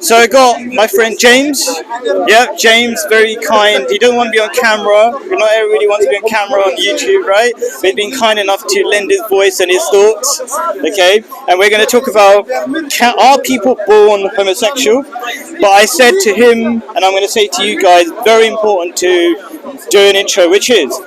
So I got my friend James. Yeah, James, very kind. He doesn't want to be on camera. Not everybody wants to be on camera on YouTube, right? But he's been kind enough to lend his voice and his thoughts. Okay, and we're going to talk about are people born homosexual? But I said to him, and I'm going to say to you guys, very important to do an intro, which is,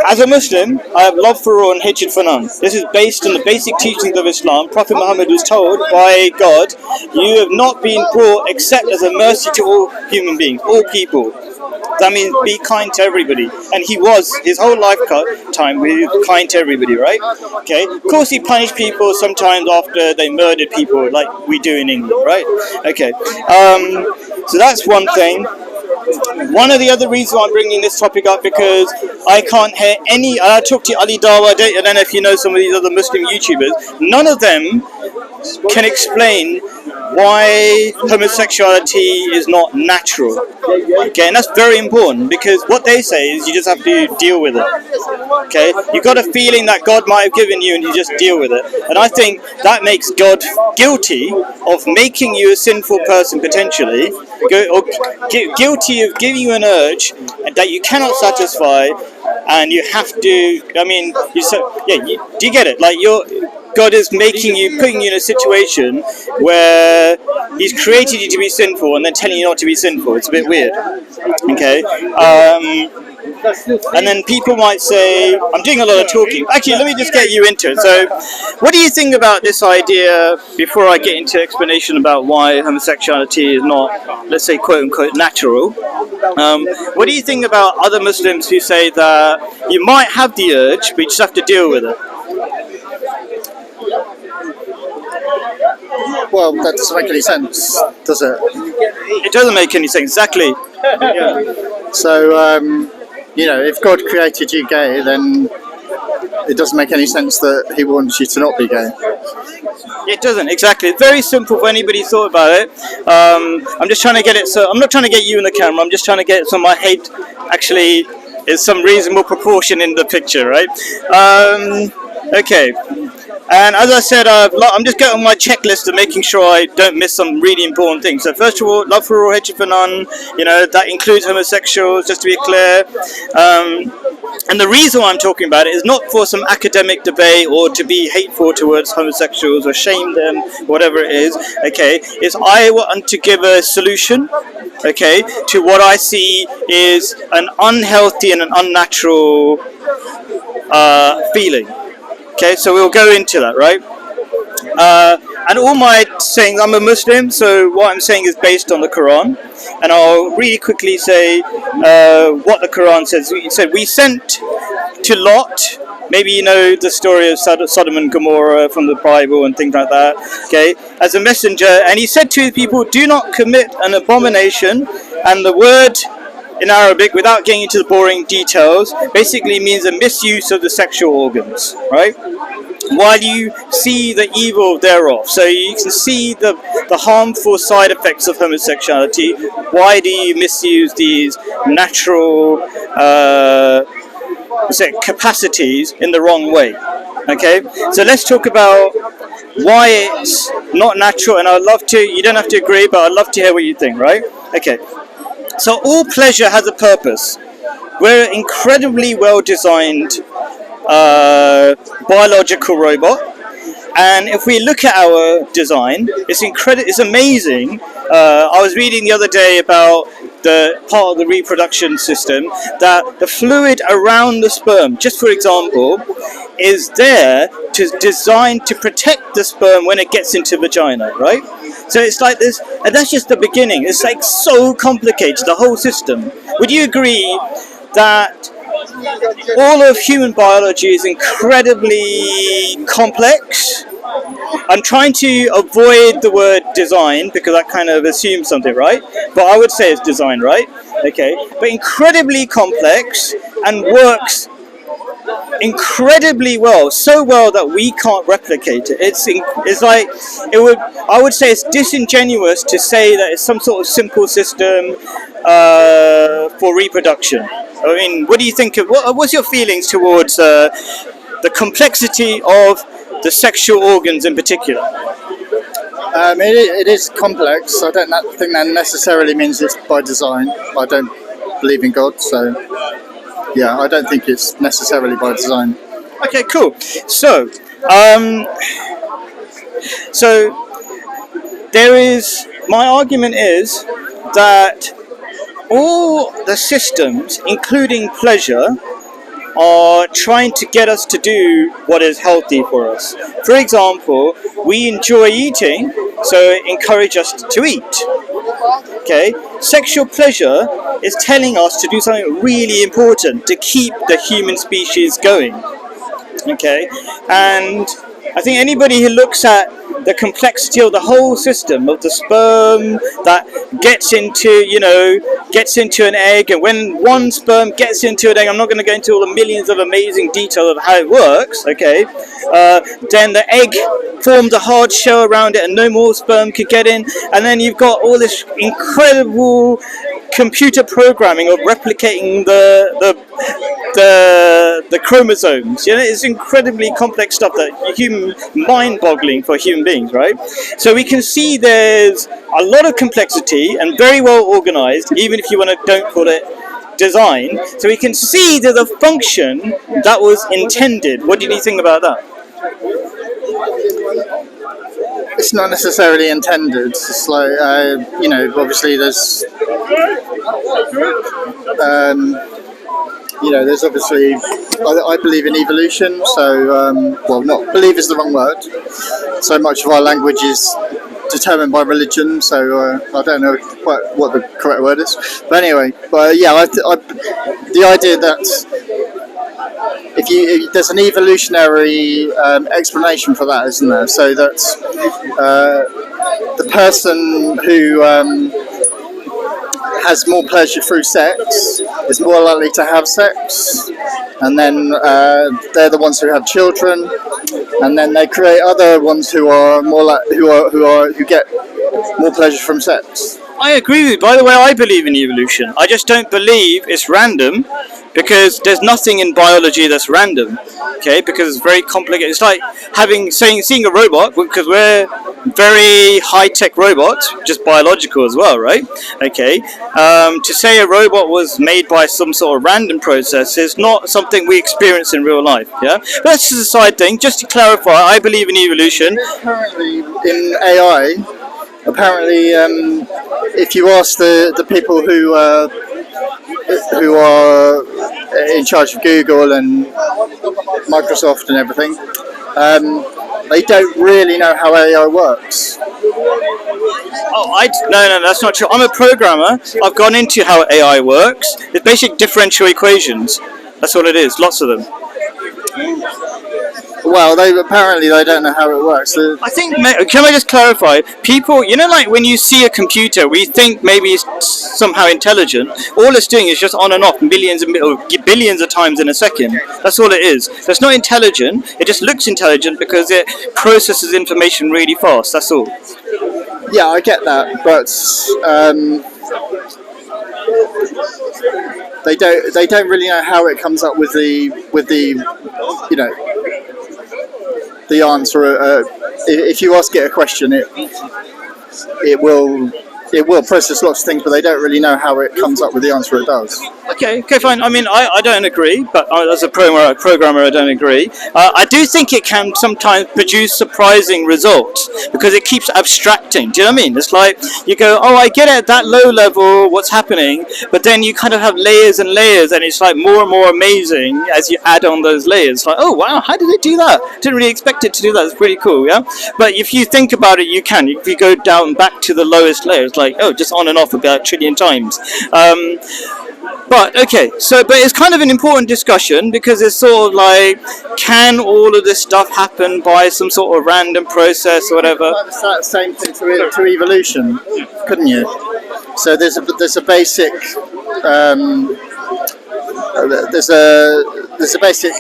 as a Muslim, I have love for all and hatred for none. This is based on the basic teachings of Islam. Prophet Muhammad was told by God, you have not been brought except as a mercy to all human beings, all people. That means be kind to everybody. And he was, his whole lifetime, he was kind to everybody, right? Okay. Of course, he punished people sometimes after they murdered people, like we do in England, right? Okay. So that's one thing. One of the other reasons why I'm bringing this topic up, because I can't hear I talked to Ali Dawa, I don't know if you know some of these other Muslim YouTubers, none of them can explain why homosexuality is not natural. Okay, and that's very important, because what they say is you just have to deal with it. Okay, you've got a feeling that God might have given you and you just deal with it. And I think that makes God guilty of making you a sinful person potentially, or guilty of giving you an urge that you cannot satisfy, and you have to, I mean, do you get it? Like God is putting you in a situation where He's created you to be sinful and then telling you not to be sinful. It's a bit weird. Okay. And then people might say, I'm doing a lot of talking. Actually, let me just get you into it. So, what do you think about this idea, before I get into explanation about why homosexuality is not, let's say, quote unquote, natural? What do you think about other Muslims who say that you might have the urge, but you just have to deal with it? Well, that doesn't make any sense, does it? It doesn't make any sense, exactly. Yeah. So, if God created you gay, then it doesn't make any sense that He wants you to not be gay. It doesn't, exactly. It's very simple for anybody thought about it. I'm just trying to get it, so I'm not trying to get you in the camera, I'm just trying to get so my head actually is some reasonable proportion in the picture, right? Okay. And as I said, I'm just getting on my checklist of making sure I don't miss some really important things. So first of all, love for all, hatred for none. That includes homosexuals, just to be clear. And the reason why I'm talking about it is not for some academic debate or to be hateful towards homosexuals or shame them, whatever it is. Okay, is I want to give a solution, okay, to what I see is an unhealthy and an unnatural feeling. Okay, so we'll go into that, right? And all my saying, I'm a Muslim, so what I'm saying is based on the Quran. And I'll really quickly say what the Quran says. It said, we sent to Lot, maybe you know the story of Sodom and Gomorrah from the Bible and things like that, okay, as a messenger. And he said to the people, do not commit an abomination. And the word in Arabic, without getting into the boring details, basically means a misuse of the sexual organs, right? While you see the evil thereof. So you can see the harmful side effects of homosexuality. Why do you misuse these natural capacities in the wrong way? Okay, so let's talk about why it's not natural, and I'd love to, you don't have to agree, but I'd love to hear what you think, right? Okay. So all pleasure has a purpose. We're an incredibly well-designed biological robot, and if we look at our design, it's amazing. I was reading the other day about the part of the reproduction system that the fluid around the sperm, just for example, is there designed to protect the sperm when it gets into vagina, right? So it's like this, and that's just the beginning. It's like so complicated, the whole system. Would you agree that all of human biology is incredibly complex? I'm trying to avoid the word design because that kind of assumes something, right? But I would say it's design, right? Okay, but incredibly complex and works incredibly well, so well that we can't replicate it. It's like I would say it's disingenuous to say that it's some sort of simple system for reproduction. I mean, what do you think of what's your feelings towards the complexity of the sexual organs in particular? It is complex. I don't think that necessarily means it's by design. I don't believe in God, so yeah, I don't think it's necessarily by design. Okay, cool. So there is, my argument is that all the systems, including pleasure, are trying to get us to do what is healthy for us. For example, we enjoy eating, so it encourages us to eat. Okay, sexual pleasure is telling us to do something really important to keep the human species going. Okay, and I think anybody who looks at the complexity of the whole system of the sperm that gets into an egg, and when one sperm gets into an egg, I'm not going to go into all the millions of amazing details of how it works, okay, then the egg formed a hard shell around it and no more sperm could get in, and then you've got all this incredible computer programming of replicating the chromosomes. It's incredibly complex stuff that human mind-boggling for human beings, right? So we can see there's a lot of complexity and very well organized, even if you don't call it design. So we can see there's a function that was intended. What did you think about that? It's not necessarily intended. It's like, obviously there's, there's obviously, I believe in evolution, so, not believe is the wrong word. So much of our language is determined by religion, so I don't know quite what the correct word is. But anyway, the idea that if there's an evolutionary explanation for that, isn't there? So that the person who has more pleasure through sex is more likely to have sex, and then they're the ones who have children, and then they create other ones who are more who get more pleasure from sex. I agree with you. By the way, I believe in evolution. I just don't believe it's random, because there's nothing in biology that's random. Okay, because it's very complicated. It's like seeing a robot, because we're very high-tech robots, just biological as well, right? Okay, to say a robot was made by some sort of random process is not something we experience in real life. Yeah, but that's just a side thing. Just to clarify, I believe in evolution. Currently, in AI, if you ask the people who are in charge of Google and Microsoft and everything, they don't really know how AI works. Oh, no, that's not true. I'm a programmer. I've gone into how AI works. It's basic differential equations. That's all it is. Lots of them. Well, they don't know how it works. I think, can I just clarify? People, like when you see a computer, we think maybe it's somehow intelligent. All it's doing is just on and off billions of times in a second. That's all it is. So it's not intelligent. It just looks intelligent because it processes information really fast. That's all. Yeah, I get that, but they don't really know how it comes up with the answer. If you ask it a question, it will process lots of things, but they don't really know how it comes up with the answer it does. Okay, fine. I mean, I don't agree, but as a programmer, I don't agree. I do think it can sometimes produce surprising results because it keeps abstracting. Do you know what I mean? It's like you go, oh, I get it at that low level, what's happening, but then you kind of have layers and layers, and it's like more and more amazing as you add on those layers. Like, oh wow, how did it do that? Didn't really expect it to do that. It's pretty cool, yeah. But if you think about it, you can. If you go down back to the lowest layers, like just on and off about a trillion times. But it's kind of an important discussion because it's sort of like, can all of this stuff happen by some sort of random process or whatever? That's that same thing to evolution, couldn't you? So there's a basic there's a basic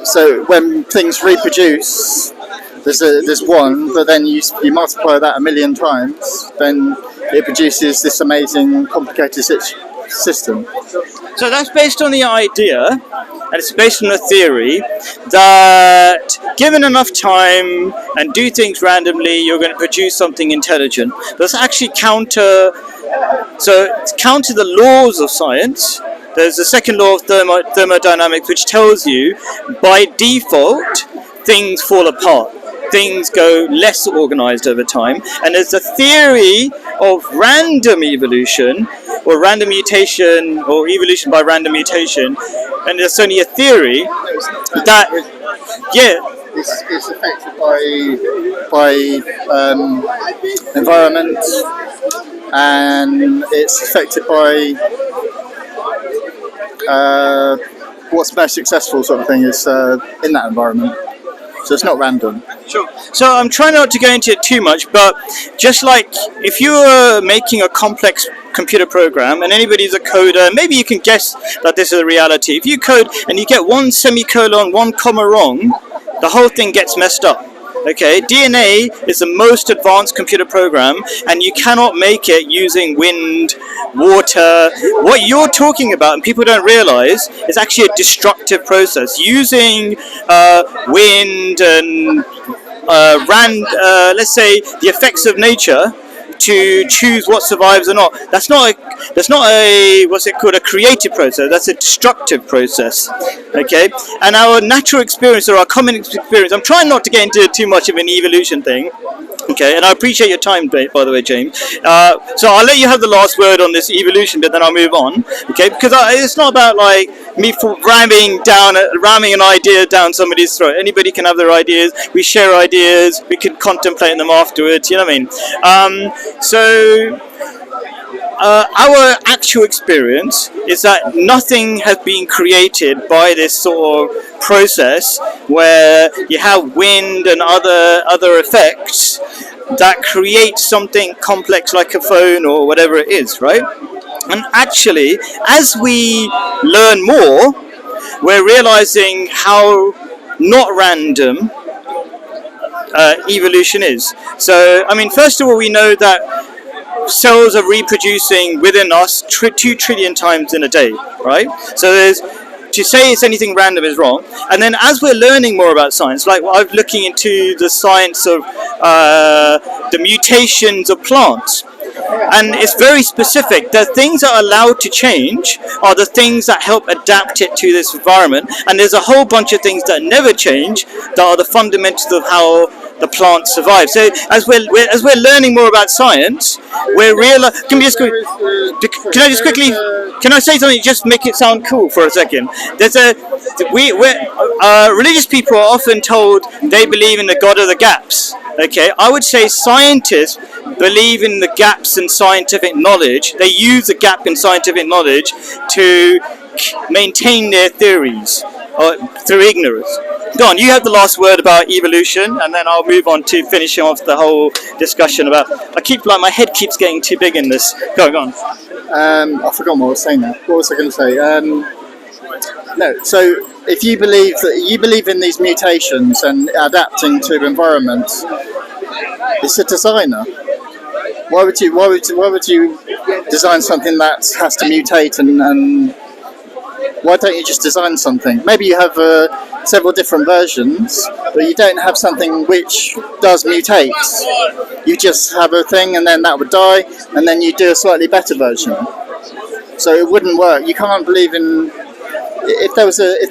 so when things reproduce, there's one, but then you multiply that 1,000,000 times, then it produces this amazing complicated system. So that's based on the idea and it's based on a theory that given enough time and do things randomly, you're going to produce something intelligent. That's actually counter the laws of science. There's the second law of thermodynamics, which tells you by default things fall apart. Things go less organized over time, and there's a theory of random evolution, or random mutation, or evolution by random mutation, and there's only a theory that, it's affected by environment, and it's affected by what's most successful sort of thing is in that environment. So it's not random. Sure. So I'm trying not to go into it too much, but just like if you were making a complex computer program and anybody's a coder, maybe you can guess that this is a reality. If you code and you get one semicolon, one comma wrong, the whole thing gets messed up. Okay, DNA is the most advanced computer program, and you cannot make it using wind, water. What you're talking about, and people don't realize, is actually a destructive process. Using wind and let's say the effects of nature to choose what survives or not. That's not a what's it called, a creative process. That's a destructive process. Okay, and our natural experience, or our common experience, I'm trying not to get into too much of an evolution thing. Okay, and I appreciate your time, by the way, James. So I'll let you have the last word on this evolution bit, then I'll move on. Okay, because it's not about like me ramming an idea down somebody's throat. Anybody can have their ideas. We share ideas. We can contemplate them afterwards. You know what I mean? Our actual experience is that nothing has been created by this sort of process where you have wind and other effects that create something complex like a phone or whatever it is, right? And actually, as we learn more, we're realizing how not random evolution is. So, I mean, first of all, we know that cells are reproducing within us 2 trillion times in a day, right? So to say it's anything random is wrong. And then as we're learning more about science, like I'm looking into the science of the mutations of plants, and it's very specific. The things that are allowed to change are the things that help adapt it to this environment, and there's a whole bunch of things that never change that are the fundamentals of how the plant survives. So as we're learning more about science, we're realizing. Can I just quickly? Can I say something? Just make it sound cool for a second. Religious people are often told they believe in the God of the gaps. Okay, I would say scientists believe in the gaps in scientific knowledge. They use the gap in scientific knowledge to maintain their theories through ignorance. Go on, you have the last word about evolution, and then I'll move on to finishing off the whole discussion about. My head keeps getting too big in this. Go on. I forgot what I was saying now. What was I going to say? No. So if you believe in these mutations and adapting to environments, it's a designer. Why would you design something that has to mutate and why don't you just design something? Maybe you have several different versions, but you don't have something which does mutate. You just have a thing and then that would die, and then you do a slightly better version. So it wouldn't work. You can't believe in. If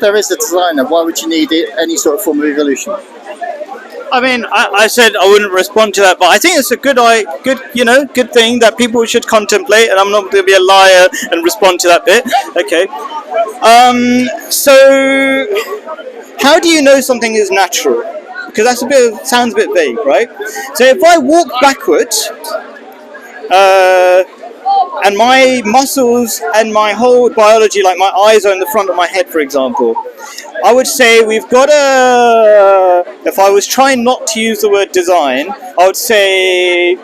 there is a designer, why would you need any sort of form of evolution? I mean, I said I wouldn't respond to that, but I think it's a good thing that people should contemplate, and I'm not going to be a liar and respond to that bit. Okay. So, how do you know something is natural? Because that's sounds a bit vague, right? So if I walk backwards, and my muscles and my whole biology, like my eyes are in the front of my head, for example, I would say we've got if I was trying not to use the word design, I would say,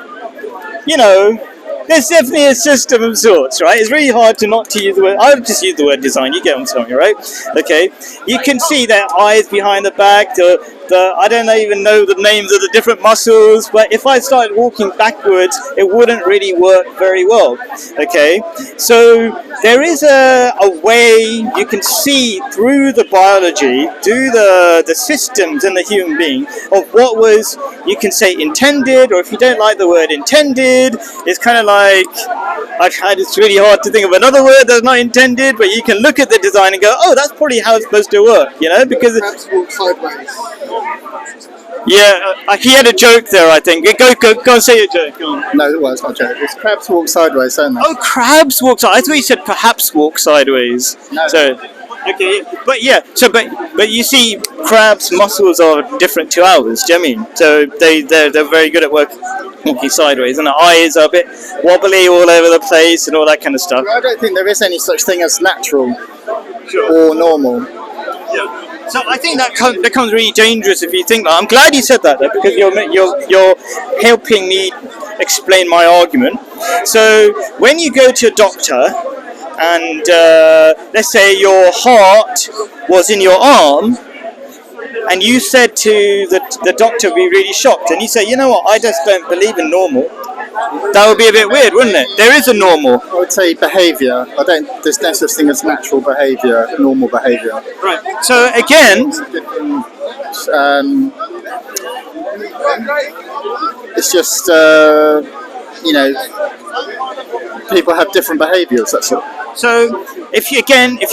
there's definitely a system of sorts, right? It's really hard to not to use the word. I would just use the word design. You get what I'm saying, right? Okay. You can see their eyes behind the back, the I don't even know the names of the different muscles, but if I started walking backwards, it wouldn't really work very well. Okay, so there is a way you can see through the biology, through the systems in the human being of what was, you can say, intended, or if you don't like the word intended, it's kind of like, it's really hard to think of another word that's not intended, but you can look at the design and go, oh, that's probably how it's supposed to work, you know, because Crabs walk sideways. yeah, he had a joke there, I think. Go and say your joke. Go on. No, well, it's not a joke. It's crabs walk sideways, don't they? Oh, crabs walk sideways. I thought you said perhaps walk sideways. No. So, okay, but yeah, so but you see, crabs' muscles are different to ours. Do you know what I mean? So they're very good at walking sideways, and the eyes are a bit wobbly all over the place and all that kind of stuff. I don't think there is any such thing as natural Sure. or normal. Yeah. So I think that becomes really dangerous if you think that. I'm glad you said that though, because you're helping me explain my argument. So when you go to a doctor and let's say your heart was in your arm, and you said to the doctor, be really shocked, and you say, you know what, I just don't believe in normal. That would be a bit weird, wouldn't it? There is a normal. I would say behaviour. There's no such thing as natural behaviour, normal behaviour. Right. So again, It's just, people have different behaviours, that's all. so if you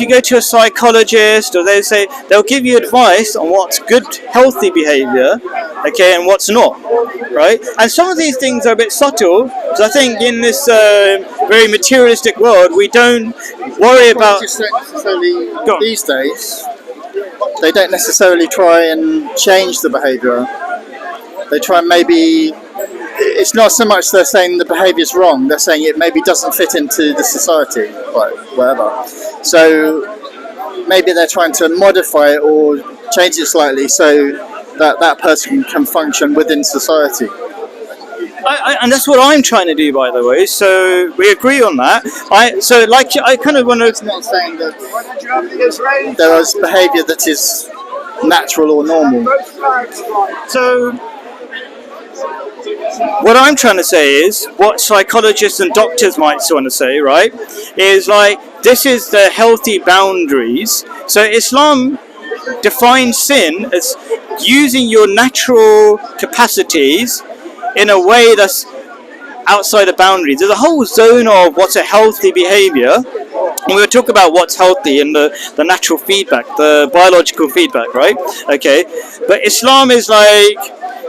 go to a psychologist, or they'll give you advice on what's good, healthy behaviour, okay, and what's not, right? And some of these things are a bit subtle, because I think in this very materialistic world, we don't worry about. Just don't necessarily, these days, they don't necessarily try and change the behaviour. They try and maybe. It's not so much they're saying the behaviour's wrong, they're saying it maybe doesn't fit into the society, like whatever. So maybe they're trying to modify it or change it slightly so that person can function within society. And that's what I'm trying to do, by the way. So we agree on that. I kind of want to. It's not saying that there is behaviour that is natural or normal. So what I'm trying to say is, what psychologists and doctors might want to say, right, is like, this is the healthy boundaries. So Islam defines sin as using your natural capacities in a way that's outside the boundaries. There's a whole zone of what's a healthy behavior, and we'll talk about what's healthy and the natural feedback, the biological feedback, right? Okay, but Islam is like,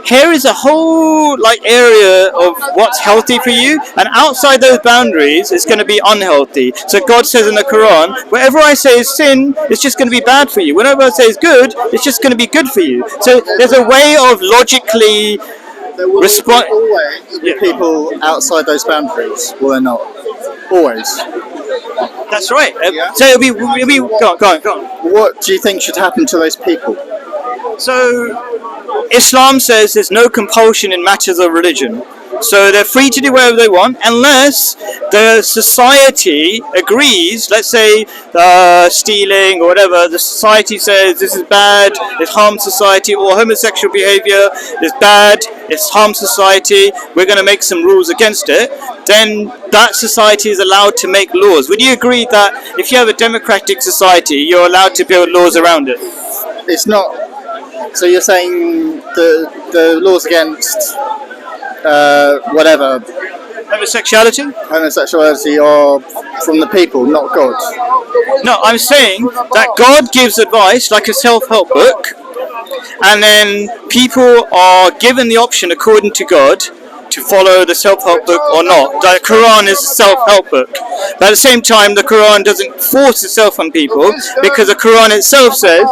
here is a whole area of what's healthy for you, and outside those boundaries it's going to be unhealthy. So God says in the Quran, whatever I say is sin, it's just going to be bad for you. Whatever I say is good, it's just going to be good for you. So there's a way of logically There will always be people outside those boundaries, will there not? Always. That's right. Yeah. So it'll be go on. What do you think should happen to those people? So Islam says there's no compulsion in matters of religion. So they're free to do whatever they want, unless the society agrees. Let's say stealing or whatever, the society says this is bad, it harms society, or homosexual behavior is bad, it harms society, we're going to make some rules against it. Then that society is allowed to make laws. Would you agree that if you have a democratic society, you're allowed to build laws around it? It's not. So you're saying the laws against whatever Homosexuality? homosexuality are from the people, not God. No, I'm saying that God gives advice like a self-help book, and then people are given the option according to God to follow the self-help book or not. The Quran is a self-help book, but at the same time the Quran doesn't force itself on people, because the Quran itself says,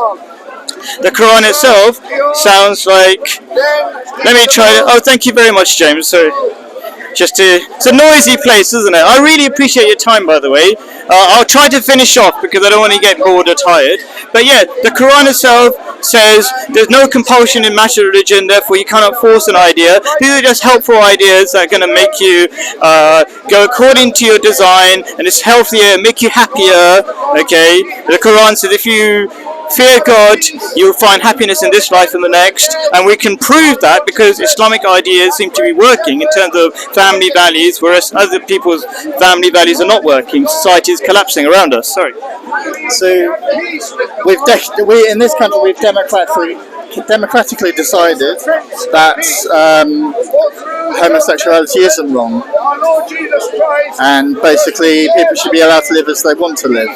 the Quran itself sounds like, let me try it. Oh, thank you very much, James. So it's a noisy place, isn't it? I really appreciate your time, by the way. I'll try to finish off because I don't want to get bored or tired. But yeah, the Quran itself says there's no compulsion in matter of religion, therefore you cannot force an idea. These are just helpful ideas that are going to make you go according to your design, and it's healthier, make you happier. Okay, the Quran says if you fear God, you'll find happiness in this life and the next, and we can prove that because Islamic ideas seem to be working in terms of family values, whereas other people's family values are not working. Society is collapsing around us. Sorry. So we in this country we've democratically decided that homosexuality isn't wrong, and basically people should be allowed to live as they want to live.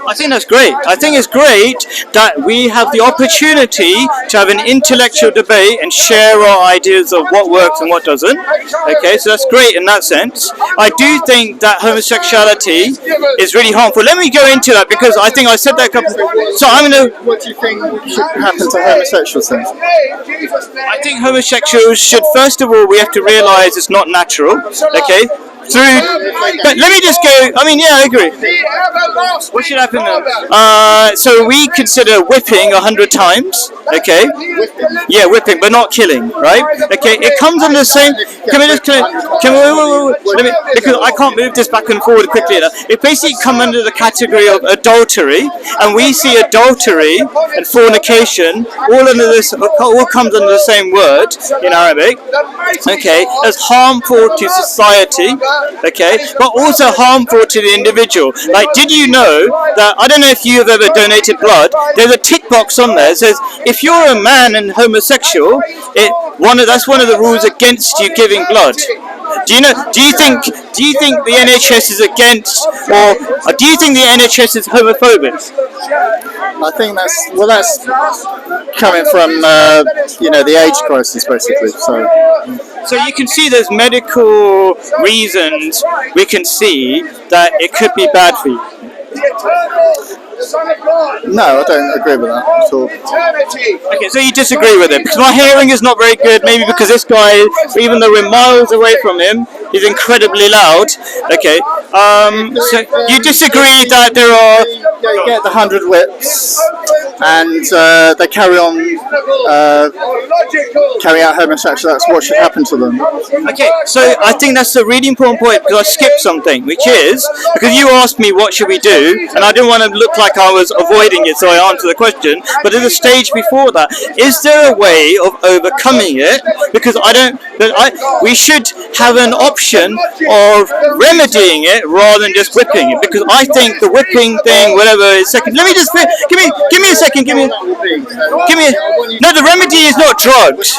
I think that's great. I think it's great that we have the opportunity to have an intellectual debate and share our ideas of what works and what doesn't. Okay, so that's great in that sense. I do think that homosexuality is really harmful. Let me go into that because I think I said that a couple. So I'm going to. What do you think should happen to homosexuals then? I think homosexuals should, first of all, we have to realise it's not natural. Okay. But let me just go. I mean, yeah, I agree. What should happen then? So we consider whipping 100 times. Okay. Yeah, whipping, but not killing, right? Okay. It comes under the same. Can we just? Can we? Let me, because I can't move this back and forward quickly enough. It basically comes under the category of adultery, and we see adultery and fornication all under this. All comes under the same word in Arabic. Okay, as harmful to society. Okay, but also harmful to the individual. Like, did you know that, I don't know if you have ever donated blood, there's a tick box on there that says, if you're a man and homosexual, that's one of the rules against you giving blood. Do you think the NHS is against, or do you think the NHS is homophobic? I think that's coming from the age crisis basically. So you can see there's medical reasons we can see that it could be bad for you. No, I don't agree with that at all. Okay, so you disagree with it because my hearing is not very good. Maybe because this guy, even though we're miles away from him, is incredibly loud. Okay, so you disagree that there are. They get the 100 whips, and they carry out homosexual acts. What should happen to them? Okay, so I think that's a really important point because I skipped something, which is because you asked me what should we do, and I didn't want to look like I was avoiding it, so I answered the question. But there's a stage before that. Is there a way of overcoming it? Because we should have an option of remedying it rather than just whipping it. Because I think the whipping thing, whatever is second. Let me just give me a second. No, the remedy is not drugs.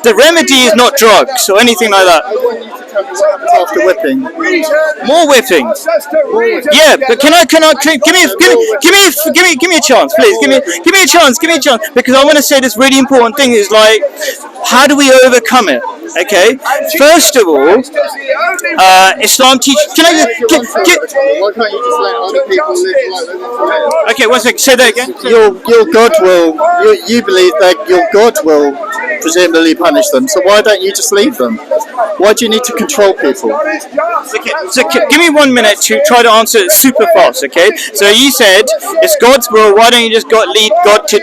The remedy is not drugs or anything like that. After whipping, more whipping. Yeah, but give me a chance, please. Give me a chance, because I want to say this really important thing is like, how do we overcome it? Okay, first of all, Islam teaches. Why can't you just let other people live like they want to live? Okay, one second. Say that again. Your God will. You believe that your God will presumably punish them. So why don't you just leave them? Why do you need to control people? Okay, so give me 1 minute to try to answer it super fast. Okay, so you said it's God's will. Why don't you just lead God to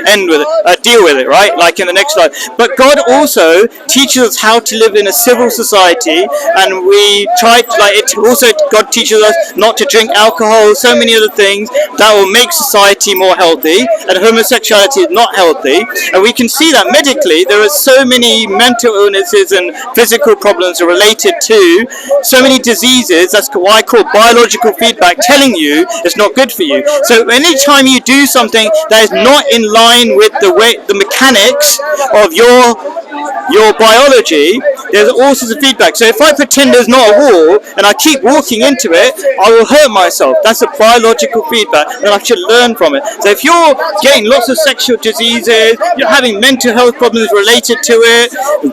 end with it, deal with it, right? Like in the next slide. But God also teaches us how to live in a civil society, and we try to, like, it also, God teaches us not to drink alcohol, so many other things that will make society more healthy, and homosexuality is not healthy. And we can see that medically there are so many mental illnesses and physical problems related to so many diseases. That's why I call biological feedback telling you it's not good for you. So anytime you do something that is not in line with the mechanics of your biology, there's all sorts of feedback. So if I pretend there's not a wall and I keep walking into it, I will hurt myself. That's a biological feedback, and I should learn from it. So if you're getting lots of sexual diseases, you're having mental health problems related to it,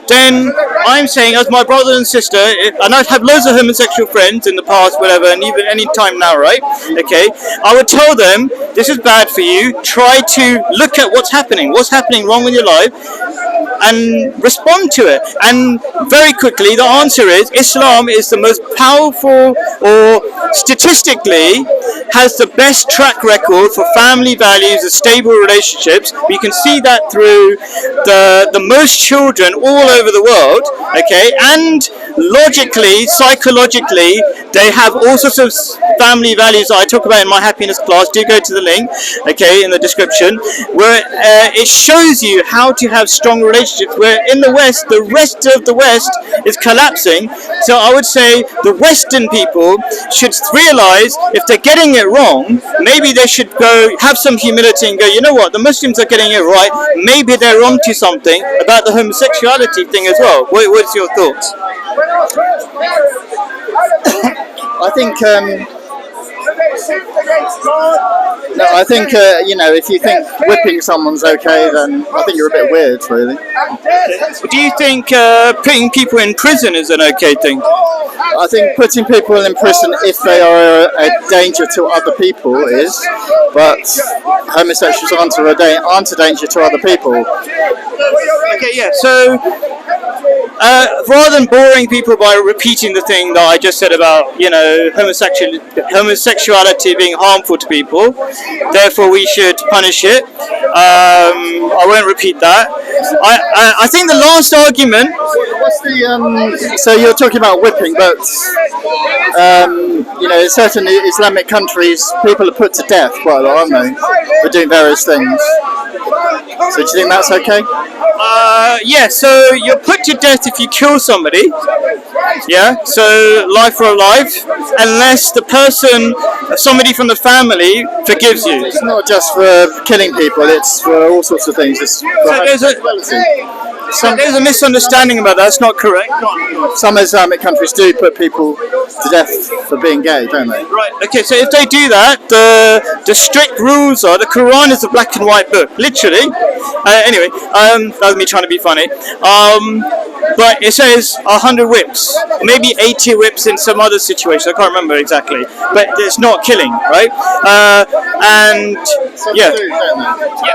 then I'm saying, as my brother and sister, and I have loads of homosexual friends in the past, whatever, and even any time now, right? Okay, I would tell them, this is bad for you. Try to look at what's happening wrong with your life, and respond to it. And very quickly, the answer is Islam is the most powerful, or statistically has the best track record for family values and stable relationships. We can see that through the most children all over the world, okay, and logically, psychologically, they have all sorts of family values that I talk about in my happiness class, do go to the link, okay, in the description, where it shows you how to have strong relationships, where in the West, the rest of the West is collapsing. So I would say the Western people should realize if they're getting it wrong, maybe they should go have some humility and go, you know what, the Muslims are getting it right, maybe they're onto something about the homosexuality thing as well. What's your thoughts? I think no, I think you know, if you think whipping someone's okay, then I think you're a bit weird, really. Do you think putting people in prison is an okay thing? I think putting people in prison if they are a danger to other people is, but homosexuals aren't a danger to other people. Okay, yeah. So rather than boring people by repeating the thing that I just said about, you know, homosexuality being harmful to people, therefore we should punish it. I won't repeat that. I think the last argument. What's the so you're talking about whipping, but you know, in certain Islamic countries, people are put to death quite a lot, aren't they, for doing various things. So do you think that's okay? Yeah, so you're put to death if you kill somebody. Yeah, so life for a life, unless the person, somebody from the family, forgives you. It's not just for killing people; it's for all sorts of things. It's for there's a misunderstanding about that. That's not correct. Some Islamic countries do put people to death for being gay, don't they? Right. Okay. So if they do that, the strict rules are the Quran is a black and white book, literally. Anyway, that was me trying to be funny. But it says 100 whips, maybe 80 whips in some other situation. I can't remember exactly, but it's not killing, right? And yeah.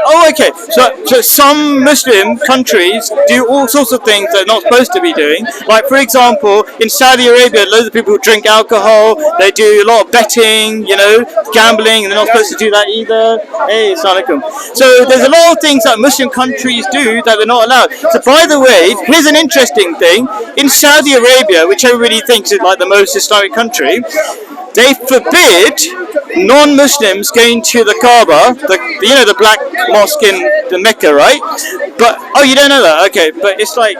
Oh, okay. So some Muslim countries do all sorts of things they're not supposed to be doing. Like, for example, in Saudi Arabia, loads of people drink alcohol. They do a lot of betting, you know, gambling, and they're not supposed to do that either. Hey, assalamu alaikum. So there's a lot of things that Muslim countries do that they're not allowed. So by the way, here's an interesting thing. In Saudi Arabia, which everybody thinks is like the most Islamic country, they forbid non-Muslims going to the Kaaba, you know, the black mosque in the Mecca, right? But oh, you don't know that? Okay, but it's like,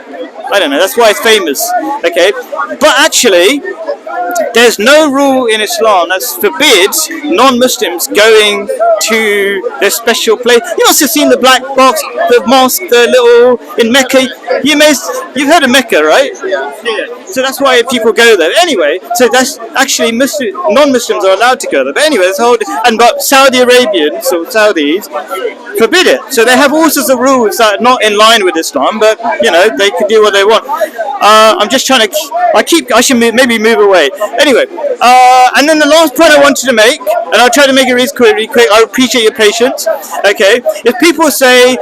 I don't know. That's why it's famous. Okay, but actually, there's no rule in Islam that forbids non-Muslims going to their special place. You must have seen the black box, the mosque, the little in Mecca. You've heard of Mecca, right? Yeah. So that's why people go there. Anyway, so that's actually non-Muslims are allowed to go there. But anyway, but Saudi Arabians or Saudis forbid it. So they have all sorts of rules that are not in line with Islam, but you know, they can do what they want. I'm just trying to. I should maybe move away. Anyway, and then the last point I wanted to make, and I'll try to make it really quick. I appreciate your patience. Okay, if people say,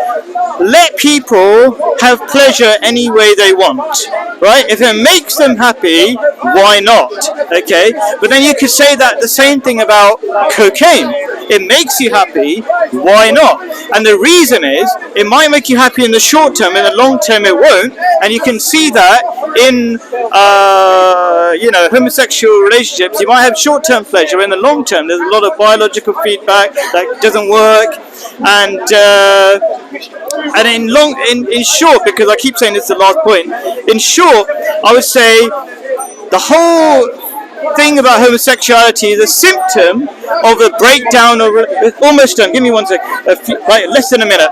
let people have pleasure any way they want, right? If it makes them happy, why not? Okay, but then you could say that the same thing about cocaine. It makes you happy, why not? And the reason is, it might make you happy in the short term, in the long term it won't, and you can see that in you know, homosexual relationships. You might have short-term pleasure, in the long term there's a lot of biological feedback that doesn't work, and in short, because I keep saying this is the last point, in short, I would say the whole thing about homosexuality is a symptom of a breakdown of almost done. Give me 1 second. Right, less than a minute.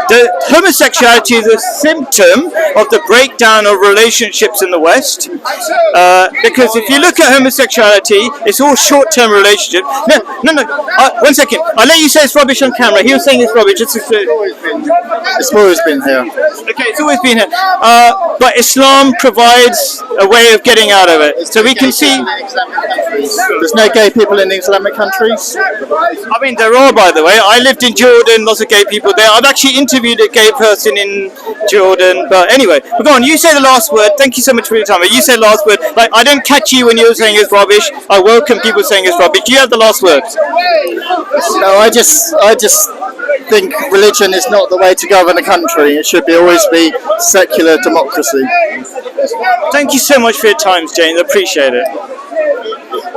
The homosexuality is a symptom of the breakdown of relationships in the West. Because if you look at homosexuality, it's all short-term relationships. No. 1 second. I'll let you say it's rubbish on camera. He was saying it's rubbish. It's always been here. Okay, it's always been here. But Islam provides a way of getting out of it. So we can see. There's no gay people in Islamic countries? I mean, there are, by the way. I lived in Jordan, lots of gay people there. I've actually interviewed a gay person in Jordan. But anyway, go on, you say the last word. Thank you so much for your time. You say the last word. Like, I don't catch you when you're saying it's rubbish. I welcome people saying it's rubbish. Do you have the last word? No, I just think religion is not the way to govern a country. It should always be secular democracy. Thank you so much for your time, James. I appreciate it.